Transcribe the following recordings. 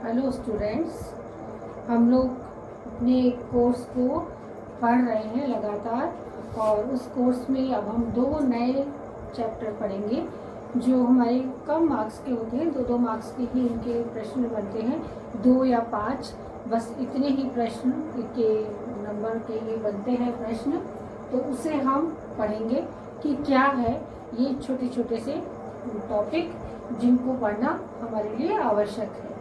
Hello students, हम लोग अपने कोर्स को पढ़ रहे हैं लगातार और उस कोर्स में अब हम 2 नए चैप्टर पढ़ेंगे जो हमारे कम मार्क्स के होते हैं। 2-2 मार्क्स के ही इनके प्रश्न बनते हैं, 2 या 5, बस इतने ही प्रश्न के नंबर के ये बनते हैं प्रश्न। तो उसे हम पढ़ेंगे कि क्या है ये छोटे छोटे से टॉपिक जिनको पढ़ना हमारे लिए आवश्यक है।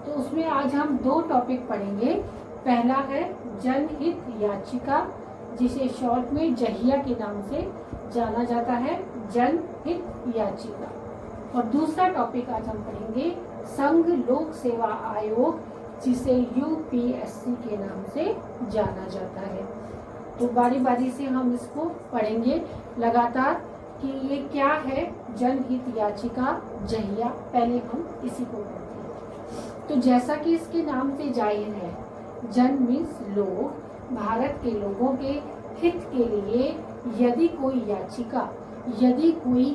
तो उसमें आज हम 2 टॉपिक पढ़ेंगे। पहला है जनहित याचिका, जिसे शॉर्ट में जहिया के नाम से जाना जाता है, जनहित याचिका। और दूसरा टॉपिक आज हम पढ़ेंगे संघ लोक सेवा आयोग, जिसे यूपीएससी के नाम से जाना जाता है। तो बारी बारी से हम इसको पढ़ेंगे लगातार कि ये क्या है जनहित याचिका जहिया। पहले हम इसी को पढ़ते हैं। तो जैसा कि इसके नाम से जाहिर है, जन मीन्स लोग, भारत के लोगों के हित के लिए यदि कोई याचिका, यदि कोई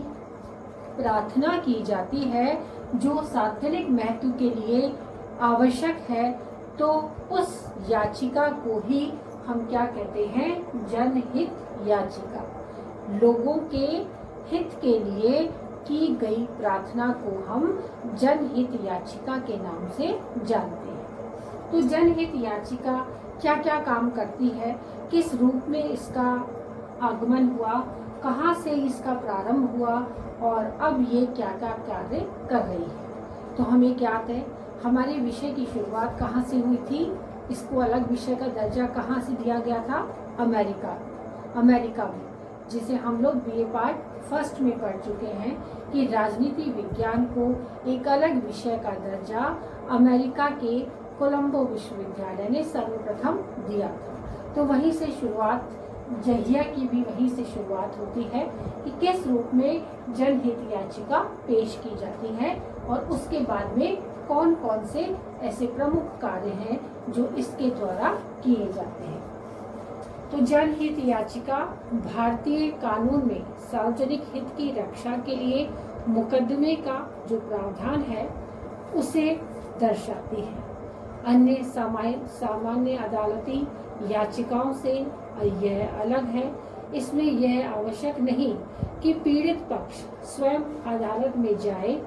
प्रार्थना की जाती है जो सार्वजनिक महत्व के लिए आवश्यक है, तो उस याचिका को ही हम क्या कहते हैं, जनहित याचिका। लोगों के हित के लिए की गई प्रार्थना को हम जनहित याचिका के नाम से जानते हैं। तो जनहित याचिका क्या क्या काम करती है, किस रूप में इसका आगमन हुआ, कहाँ से इसका प्रारंभ हुआ और अब ये क्या क्या कार्य कर रही है। तो हमें ज्ञात है हमारे विषय की शुरुआत कहाँ से हुई थी, इसको अलग विषय का दर्जा कहाँ से दिया गया था, अमेरिका में, जिसे हम लोग बीए पार्ट फर्स्ट में पढ़ चुके हैं कि राजनीति विज्ञान को एक अलग विषय का दर्जा अमेरिका के कोलंबो विश्वविद्यालय ने सर्वप्रथम दिया था। तो वहीं से शुरुआत, जहिया की भी वहीं से शुरुआत होती है कि किस रूप में जनहित याचिका पेश की जाती है और उसके बाद में कौन कौन से ऐसे प्रमुख कार्य हैं जो इसके द्वारा किए जाते हैं। तो जनहित याचिका भारतीय कानून में सार्वजनिक हित की रक्षा के लिए मुकदमे का जो प्रावधान है उसे दर्शाती है। अन्य सामान्य अदालती याचिकाओं से यह अलग है। इसमें यह आवश्यक नहीं कि पीड़ित पक्ष स्वयं अदालत में जाए,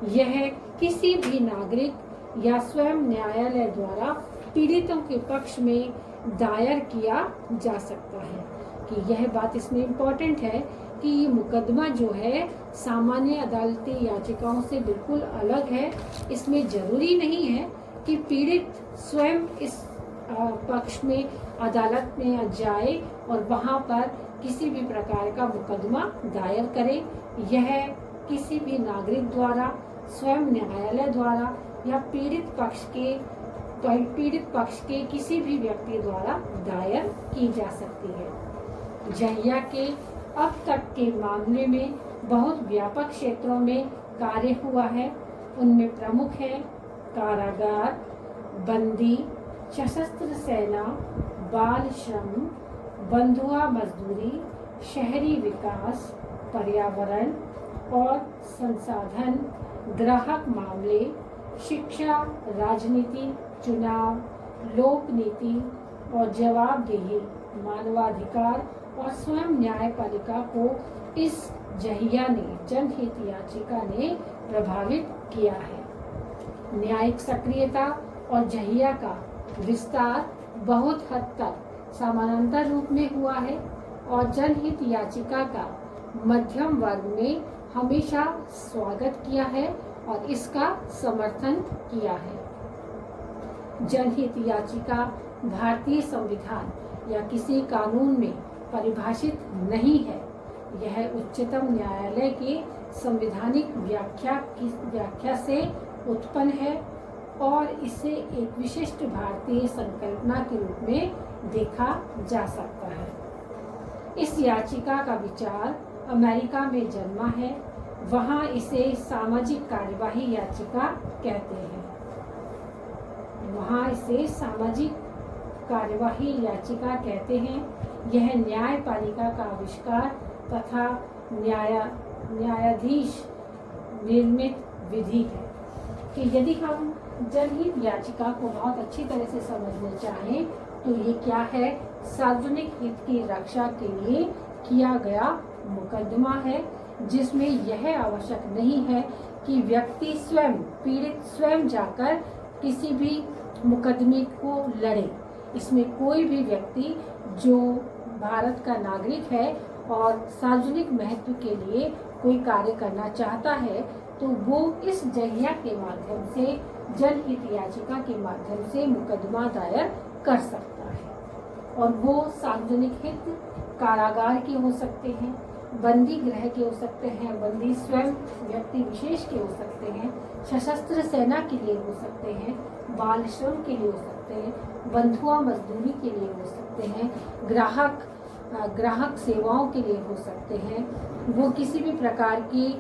यह किसी भी नागरिक या स्वयं न्यायालय द्वारा पीड़ितों के पक्ष में दायर किया जा सकता है। कि यह बात इसमें इम्पोर्टेंट है कि ये मुकदमा जो है सामान्य अदालती याचिकाओं से बिल्कुल अलग है। इसमें जरूरी नहीं है कि पीड़ित स्वयं इस पक्ष में अदालत में जाए और वहाँ पर किसी भी प्रकार का मुकदमा दायर करे। यह किसी भी नागरिक द्वारा, स्वयं न्यायालय द्वारा या पीड़ित पक्ष के किसी भी व्यक्ति द्वारा दायर की जा सकती है। जहिया के अब तक के मामले में बहुत व्यापक क्षेत्रों में कार्य हुआ है। उनमें प्रमुख है कारागार, बंदी, सशस्त्र सेना, बाल श्रम, बंधुआ मजदूरी, शहरी विकास, पर्यावरण और संसाधन, ग्राहक मामले, शिक्षा, राजनीति, चुनाव, लोक नीति और जवाबदेही, मानवाधिकार और स्वयं न्यायपालिका को इस जहिया ने, जनहित याचिका ने प्रभावित किया है। न्यायिक सक्रियता और जहिया का विस्तार बहुत हद तक समानांतर रूप में हुआ है और जनहित याचिका का मध्यम वर्ग ने हमेशा स्वागत किया है और इसका समर्थन किया है। जनहित याचिका भारतीय संविधान या किसी कानून में परिभाषित नहीं है। यह उच्चतम न्यायालय के संवैधानिक व्याख्या से उत्पन्न है और इसे एक विशिष्ट भारतीय संकल्पना के रूप में देखा जा सकता है। इस याचिका का विचार अमेरिका में जन्मा है। वहाँ इसे सामाजिक कार्यवाही याचिका कहते हैं। यह न्यायपालिका का आविष्कार तथा न्यायाधीश निर्मित विधि है। कि यदि हम जनहित याचिका को बहुत अच्छी तरह से समझना चाहें तो ये क्या है, सार्वजनिक हित की रक्षा के लिए किया गया मुकदमा है, जिसमें यह आवश्यक नहीं है कि व्यक्ति स्वयं, पीड़ित स्वयं जाकर किसी भी मुकदमे को लड़े। इसमें कोई भी व्यक्ति जो भारत का नागरिक है और सार्वजनिक महत्व के लिए कोई कार्य करना चाहता है तो वो इस जहिया के माध्यम से, जनहित याचिका के माध्यम से मुकदमा दायर कर सकता है। और वो सार्वजनिक हित कारागार के हो सकते हैं, बंदी गृह के हो सकते हैं, बंदी स्वयं व्यक्ति विशेष के हो सकते हैं, सशस्त्र सेना के लिए हो सकते हैं, बाल श्रम के लिए हो सकते हैं, बंधुआ मजदूरी के लिए हो सकते हैं, ग्राहक सेवाओं के लिए हो सकते हैं, वो किसी भी प्रकार की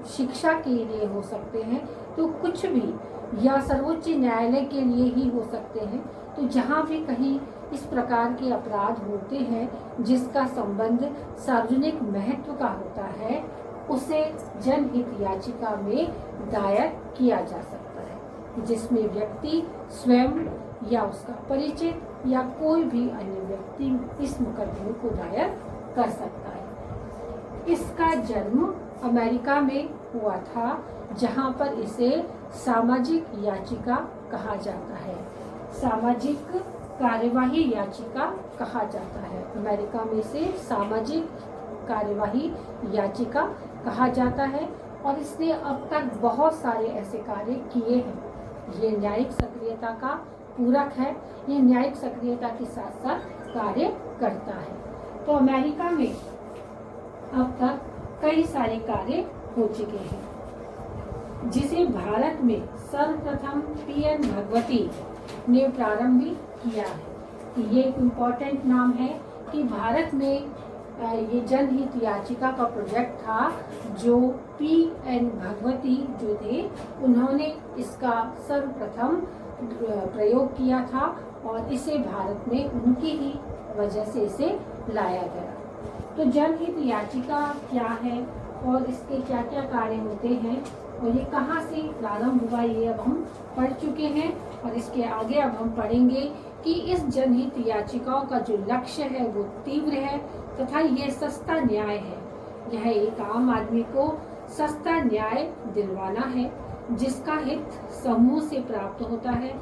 शिक्षा के लिए हो सकते हैं, तो कुछ भी, या सर्वोच्च न्यायालय के लिए ही हो सकते हैं। तो जहाँ भी कहीं इस प्रकार के अपराध होते हैं जिसका संबंध सार्वजनिक महत्व का होता है, उसे जनहित याचिका में दायर किया जा सकता है, जिसमें व्यक्ति स्वयं या उसका परिचित या कोई भी अन्य व्यक्ति इस मुकदमे को दायर कर सकता है। इसका जन्म अमेरिका में हुआ था, जहां पर इसे सामाजिक याचिका कहा जाता है, सामाजिक कार्यवाही याचिका कहा जाता है। अमेरिका में से सामाजिक कार्यवाही याचिका कहा जाता है और इसने अब तक बहुत सारे ऐसे कार्य किए हैं। ये न्यायिक सक्रियता का पूरक है, ये न्यायिक सक्रियता के साथ साथ कार्य करता है। तो अमेरिका में अब तक कई सारे कार्य हो चुके हैं, जिसे भारत में सर्वप्रथम पीएन भगवती ने प्रारंभ किया है। ये एक इम्पॉर्टेंट नाम है कि भारत में ये जनहित याचिका का प्रोजेक्ट था, जो पीएन भगवती जो थे उन्होंने इसका सर्वप्रथम प्रयोग किया था और इसे भारत में उनकी ही वजह से इसे लाया गया। तो जनहित याचिका क्या है और इसके क्या क्या कार्य होते हैं और ये कहाँ से प्रारंभ हुआ, ये अब हम पढ़ चुके हैं। और इसके आगे अब हम पढ़ेंगे कि इस जनहित याचिकाओं का जो लक्ष्य है वो तीव्र है तथा ये सस्ता न्याय है। यह एक आम आदमी को सस्ता न्याय दिलवाना है, जिसका हित समूह से प्राप्त होता है।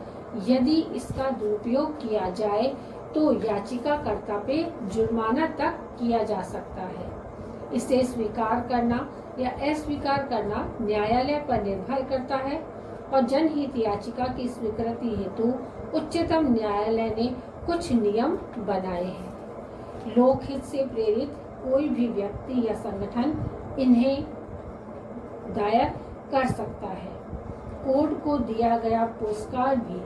यदि इसका दुरुपयोग किया जाए तो याचिकाकर्ता पे जुर्माना तक किया जा सकता है। इसे स्वीकार करना या अस्वीकार करना न्यायालय पर निर्भर करता है और जनहित याचिका की स्वीकृति हेतु उच्चतम न्यायालय ने कुछ नियम बनाए हैं। लोकहित से प्रेरित कोई भी व्यक्ति या संगठन इन्हें दायर कर सकता है। कोर्ट को दिया गया पुरस्कार भी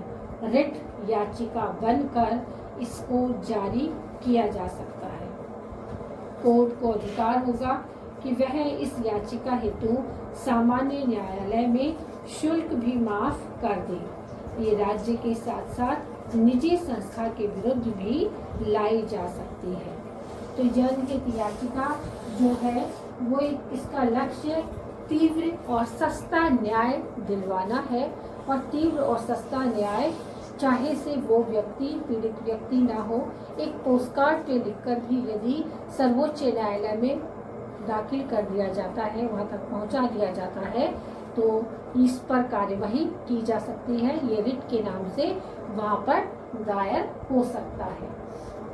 रिट याचिका बनकर इसको जारी किया जा सकता है। कोर्ट को अधिकार होगा कि वह इस याचिका हेतु सामान्य न्यायालय में शुल्क भी माफ कर दे। ये राज्य के साथ साथ निजी संस्था के विरुद्ध भी लाई जा सकती है। तो जनहित याचिका जो है वो इसका लक्ष्य तीव्र और सस्ता न्याय दिलवाना है। और तीव्र और सस्ता न्याय चाहे से वो व्यक्ति पीड़ित व्यक्ति ना हो, एक पोस्टकार्ड पे लिखकर भी यदि सर्वोच्च न्यायालय में दाखिल कर दिया जाता है, वहाँ तक पहुँचा दिया जाता है, तो इस पर कार्यवाही की जा सकती है। ये रिट के नाम से वहाँ पर दायर हो सकता है।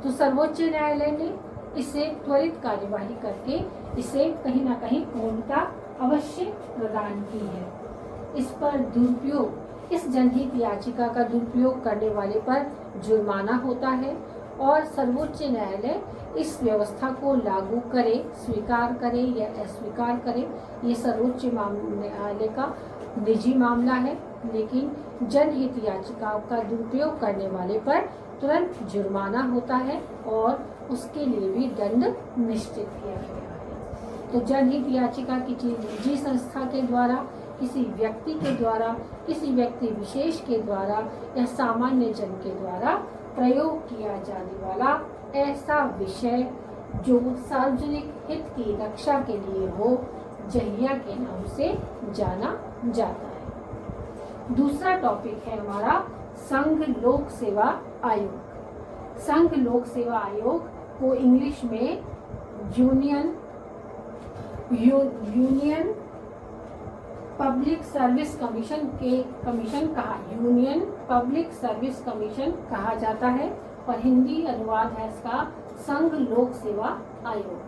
तो सर्वोच्च न्यायालय ने इसे त्वरित कार्यवाही करके इसे कहीं ना कहीं पूर्णता अवश्य प्रदान की है। इस पर दुरुपयोग, इस जनहित याचिका का दुरुपयोग करने वाले पर जुर्माना होता है और सर्वोच्च न्यायालय इस व्यवस्था को लागू करे, स्वीकार करे या अस्वीकार करे, ये सर्वोच्च न्यायालय का निजी मामला है। लेकिन जनहित याचिकाओं का दुरुपयोग करने वाले पर तुरंत जुर्माना होता है और उसके लिए भी दंड निश्चित किया गया है। तो जनहित याचिका किसी निजी संस्था के द्वारा, किसी व्यक्ति के द्वारा, किसी व्यक्ति विशेष के द्वारा या सामान्य जन के द्वारा प्रयोग किया जाने वाला ऐसा विषय जो सार्वजनिक हित की रक्षा के लिए हो, जहिया के नाम से जाना जाता है। दूसरा टॉपिक है हमारा संघ लोक सेवा आयोग। संघ लोक सेवा आयोग को इंग्लिश में यूनियन पब्लिक सर्विस कमीशन कहा जाता है और हिंदी अनुवाद है इसका संघ लोक सेवा आयोग।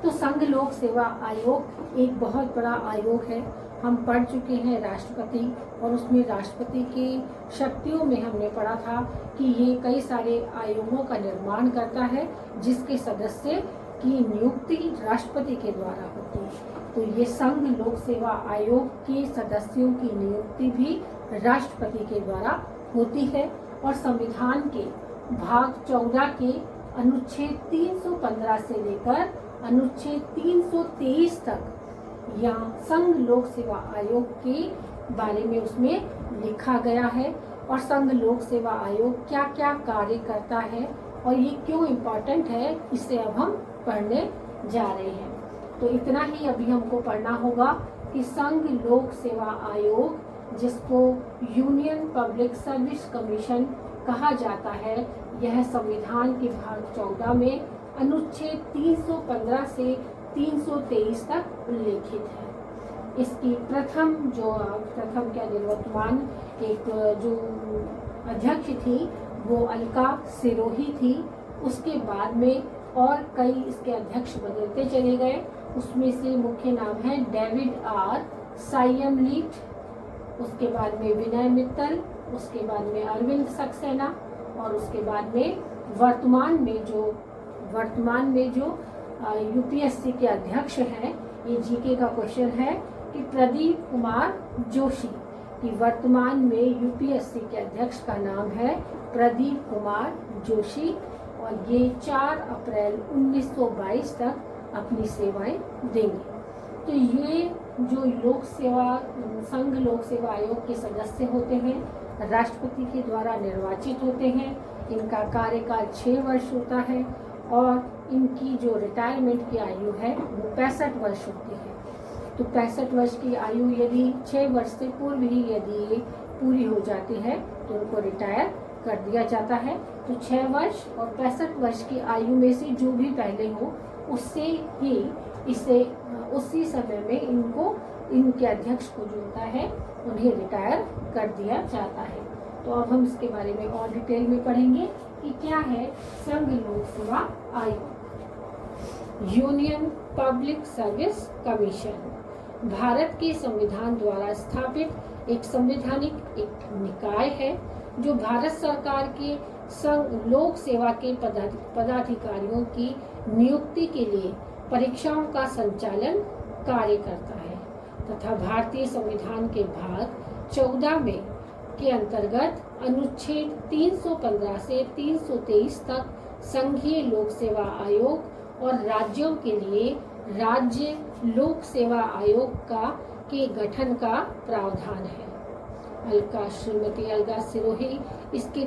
तो संघ लोक सेवा आयोग एक बहुत बड़ा आयोग है। हम पढ़ चुके हैं राष्ट्रपति, और उसमें राष्ट्रपति की शक्तियों में हमने पढ़ा था कि ये कई सारे आयोगों का निर्माण करता है जिसके सदस्य की नियुक्ति राष्ट्रपति के द्वारा होती है। तो ये संघ लोक सेवा आयोग के सदस्यों की नियुक्ति भी राष्ट्रपति के द्वारा होती है और संविधान के भाग 14 के अनुच्छेद 315 से लेकर अनुच्छेद 323 तक यहाँ संघ लोक सेवा आयोग के बारे में उसमें लिखा गया है और संघ लोक सेवा आयोग क्या क्या कार्य करता है और ये क्यों इम्पोर्टेंट है, इसे अब हम पढ़ने जा रहे हैं। तो इतना ही अभी हमको पढ़ना होगा कि संघ लोक सेवा आयोग, जिसको यूनियन पब्लिक सर्विस कमीशन कहा जाता है, यह संविधान के भाग 14 में अनुच्छेद 315 से 323 तक उल्लेखित है। इसकी प्रथम निवर्तमान एक जो अध्यक्ष थी वो अलका सिरोही थी। उसके बाद में और कई इसके अध्यक्ष बदलते चले गए। उसमें से मुख्य नाम है डेविड आर सायमलीट, उसके बाद में विनय मित्तल, उसके बाद में अरविंद सक्सेना और उसके बाद में वर्तमान में जो यूपीएससी के अध्यक्ष हैं, ये जीके का क्वेश्चन है कि प्रदीप कुमार जोशी, कि वर्तमान में यूपीएससी के अध्यक्ष का नाम है प्रदीप कुमार जोशी और ये 4 अप्रैल 1922 तक अपनी सेवाएं देंगे। तो ये जो संघ लोक सेवा आयोग के सदस्य होते हैं राष्ट्रपति के द्वारा निर्वाचित होते हैं। इनका कार्यकाल 6 वर्ष होता है और इनकी जो रिटायरमेंट की आयु है वो 65 वर्ष होती है। तो 65 वर्ष की आयु यदि 6 वर्ष से पूर्व ही यदि ये पूरी हो जाती है तो उनको रिटायर कर दिया जाता है। तो 6 वर्ष और 65 वर्ष की आयु में से जो भी पहले हो उससे ही उसी समय में इनके अध्यक्ष को जो होता है उन्हें रिटायर कर दिया जाता है। तो अब हम इसके बारे में और डिटेल में पढ़ेंगे कि क्या है संघ लोक सेवा आयोग। Union public service commission Bharat के संविधान द्वारा स्थापित एक संवैधानिक एक निकाय है जो भारत सरकार के संघ लोक सेवा के पदाधिकारियों की नियुक्ति के लिए परीक्षाओं का संचालन कार्य करता है तथा भारतीय संविधान के भाग 14 में के अंतर्गत अनुच्छेद 315 से 323 तक संघीय लोक सेवा आयोग और राज्यों के लिए राज्य लोक सेवा आयोग के गठन का प्रावधान है। श्रीमती अलका सिरोही इसकी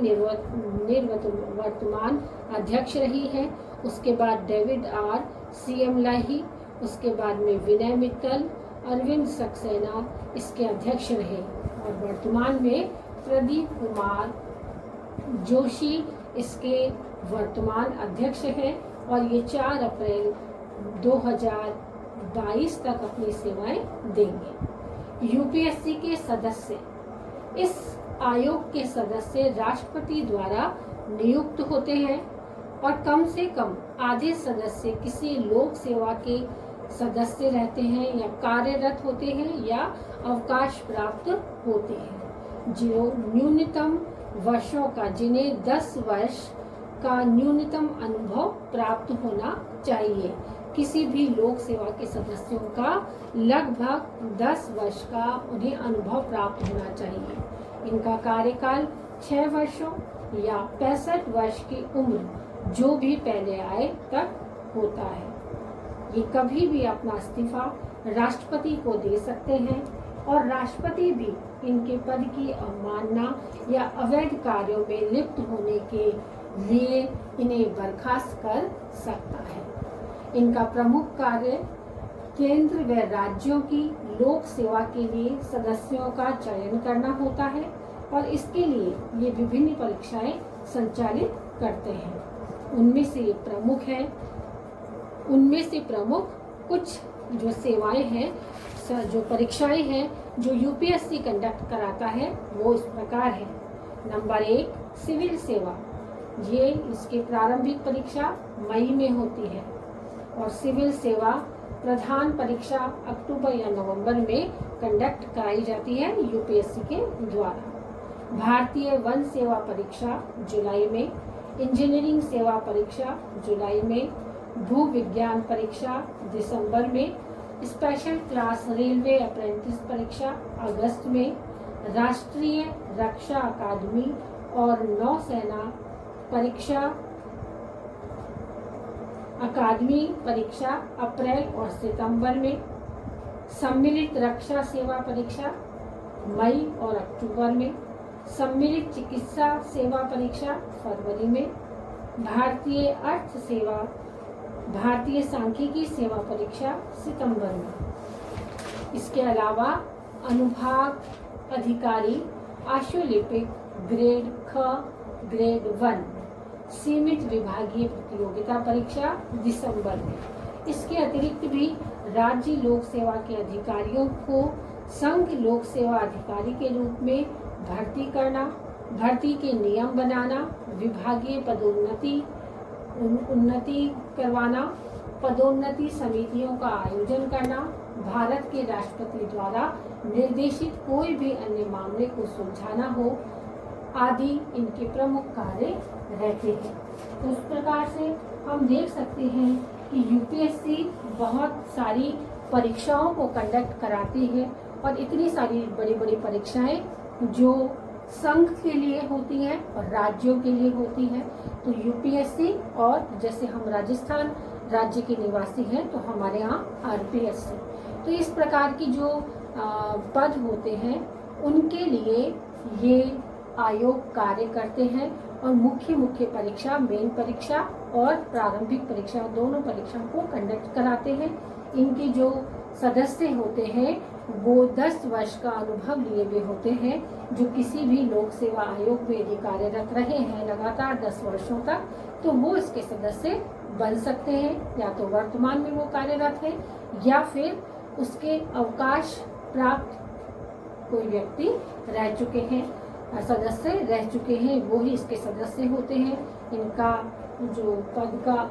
वर्तमान अध्यक्ष रही है। उसके बाद डेविड आर सायमलीट, उसके बाद में विनय मित्तल, अरविंद सक्सेना इसके अध्यक्ष रहे और वर्तमान में प्रदीप कुमार जोशी इसके वर्तमान अध्यक्ष हैं और ये 4 अप्रैल 2022 तक अपनी सेवाएं देंगे। यूपीएससी के सदस्य, इस आयोग के सदस्य राष्ट्रपति द्वारा नियुक्त होते हैं और कम से कम आधे सदस्य किसी लोक सेवा के सदस्य रहते हैं या कार्यरत होते हैं या अवकाश प्राप्त होते हैं। जो न्यूनतम वर्षों का, जिन्हें 10 वर्ष का न्यूनतम अनुभव प्राप्त होना चाहिए। किसी भी लोक सेवा के सदस्यों का लगभग 10 वर्ष का उन्हें अनुभव प्राप्त होना चाहिए। इनका कार्यकाल 6 वर्षों या 65 वर्ष की उम्र जो भी पहले आए तक होता है। ये कभी भी अपना इस्तीफा राष्ट्रपति को दे सकते हैं और राष्ट्रपति भी इनके पद की अवमानना या अवैध कार्यों में लिप्त होने के लिए इन्हें बर्खास्त कर सकता है। इनका प्रमुख कार्य केंद्र व राज्यों की लोक सेवा के लिए सदस्यों का चयन करना होता है और इसके लिए ये विभिन्न परीक्षाएं संचालित करते हैं। उनमें से प्रमुख कुछ जो सेवाएं हैं, जो परीक्षाएं हैं जो यूपीएससी कंडक्ट कराता है वो इस प्रकार है। नंबर 1, सिविल सेवा। ये इसकी प्रारंभिक परीक्षा मई में होती है और सिविल सेवा प्रधान परीक्षा अक्टूबर या नवंबर में कंडक्ट कराई जाती है यूपीएससी के द्वारा। भारतीय वन सेवा परीक्षा जुलाई में, इंजीनियरिंग सेवा परीक्षा जुलाई में, भू विज्ञान परीक्षा दिसंबर में, स्पेशल क्लास रेलवे अप्रेंटिस परीक्षा अगस्त में, राष्ट्रीय रक्षा अकादमी और नौसेना परीक्षा अप्रैल और सितंबर में, सम्मिलित रक्षा सेवा परीक्षा मई और अक्टूबर में, सम्मिलित चिकित्सा सेवा परीक्षा फरवरी में, भारतीय सांख्यिकी सेवा परीक्षा सितंबर में। इसके अलावा अनुभाग अधिकारी आशुलिपिक ग्रेड ख ग्रेड 1 सीमित विभागीय प्रतियोगिता परीक्षा दिसंबर में। इसके अतिरिक्त भी राज्य लोक सेवा के अधिकारियों को संघ लोक सेवा अधिकारी के रूप में भर्ती करना, भर्ती के नियम बनाना, विभागीय उन्नति करवाना, पदोन्नति समितियों का आयोजन करना, भारत के राष्ट्रपति द्वारा निर्देशित कोई भी अन्य मामले को सुलझाना हो आदि इनके प्रमुख कार्य रहते हैं। तो इस प्रकार से हम देख सकते हैं कि यूपीएससी बहुत सारी परीक्षाओं को कंडक्ट कराती है और इतनी सारी बड़ी बड़ी परीक्षाएं जो संघ के लिए होती हैं और राज्यों के लिए होती हैं। तो यूपीएससी और जैसे हम राजस्थान राज्य के निवासी हैं तो हमारे यहाँ आरपीएससी, तो इस प्रकार की जो पद होते हैं उनके लिए ये आयोग कार्य करते हैं और मुख्य परीक्षा, मेन परीक्षा और प्रारंभिक परीक्षा दोनों परीक्षाओं को कंडक्ट कराते हैं। इनके जो सदस्य होते हैं वो 10 वर्ष का अनुभव लिए हुए होते हैं। जो किसी भी लोक सेवा आयोग में यदि कार्यरत रहे हैं लगातार 10 वर्षों तक तो वो इसके सदस्य बन सकते हैं, या तो वर्तमान में वो कार्यरत है या फिर उसके अवकाश प्राप्त कोई व्यक्ति रह चुके हैं, सदस्य रह चुके हैं, वो ही इसके सदस्य होते हैं। इनका जो पद का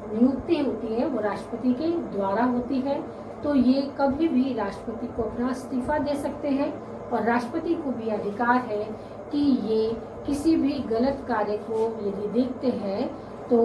नियुक्ति होती है वो राष्ट्रपति के द्वारा होती है। तो ये कभी भी राष्ट्रपति को अपना इस्तीफा दे सकते हैं और राष्ट्रपति को भी अधिकार है कि ये किसी भी गलत कार्य को यदि देखते हैं तो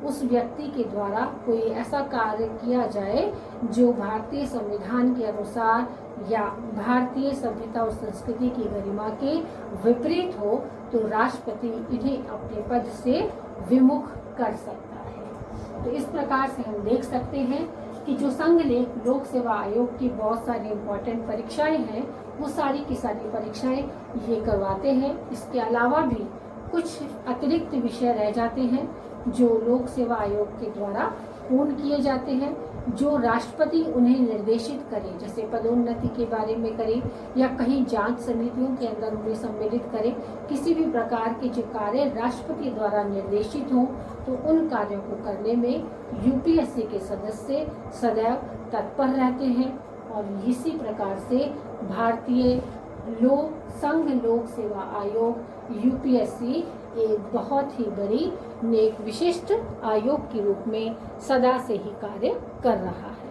उस व्यक्ति के द्वारा कोई ऐसा कार्य किया जाए जो भारतीय संविधान के अनुसार या भारतीय सभ्यता और संस्कृति की गरिमा के विपरीत हो तो राष्ट्रपति इन्हें अपने पद से विमुख कर सकता है। तो इस प्रकार से हम देख सकते हैं कि जो संघ लोक सेवा आयोग की बहुत सारी इम्पोर्टेंट परीक्षाएं हैं वो सारी की सारी परीक्षाएं ये करवाते हैं। इसके अलावा भी कुछ अतिरिक्त विषय रह जाते हैं जो लोक सेवा आयोग के द्वारा पूर्ण किए जाते हैं, जो राष्ट्रपति उन्हें निर्देशित करे, जैसे पदोन्नति के बारे में करे या कहीं जांच समितियों के अंदर उन्हें सम्मिलित करे। किसी भी प्रकार के जो कार्य राष्ट्रपति द्वारा निर्देशित हों तो उन कार्यों को करने में यूपीएससी के सदस्य सदैव तत्पर रहते हैं। और इसी प्रकार से भारतीय संघ लोक सेवा आयोग यूपीएससी एक बहुत ही बड़ी एक विशिष्ट आयोग के रूप में सदा से ही कार्य कर रहा है।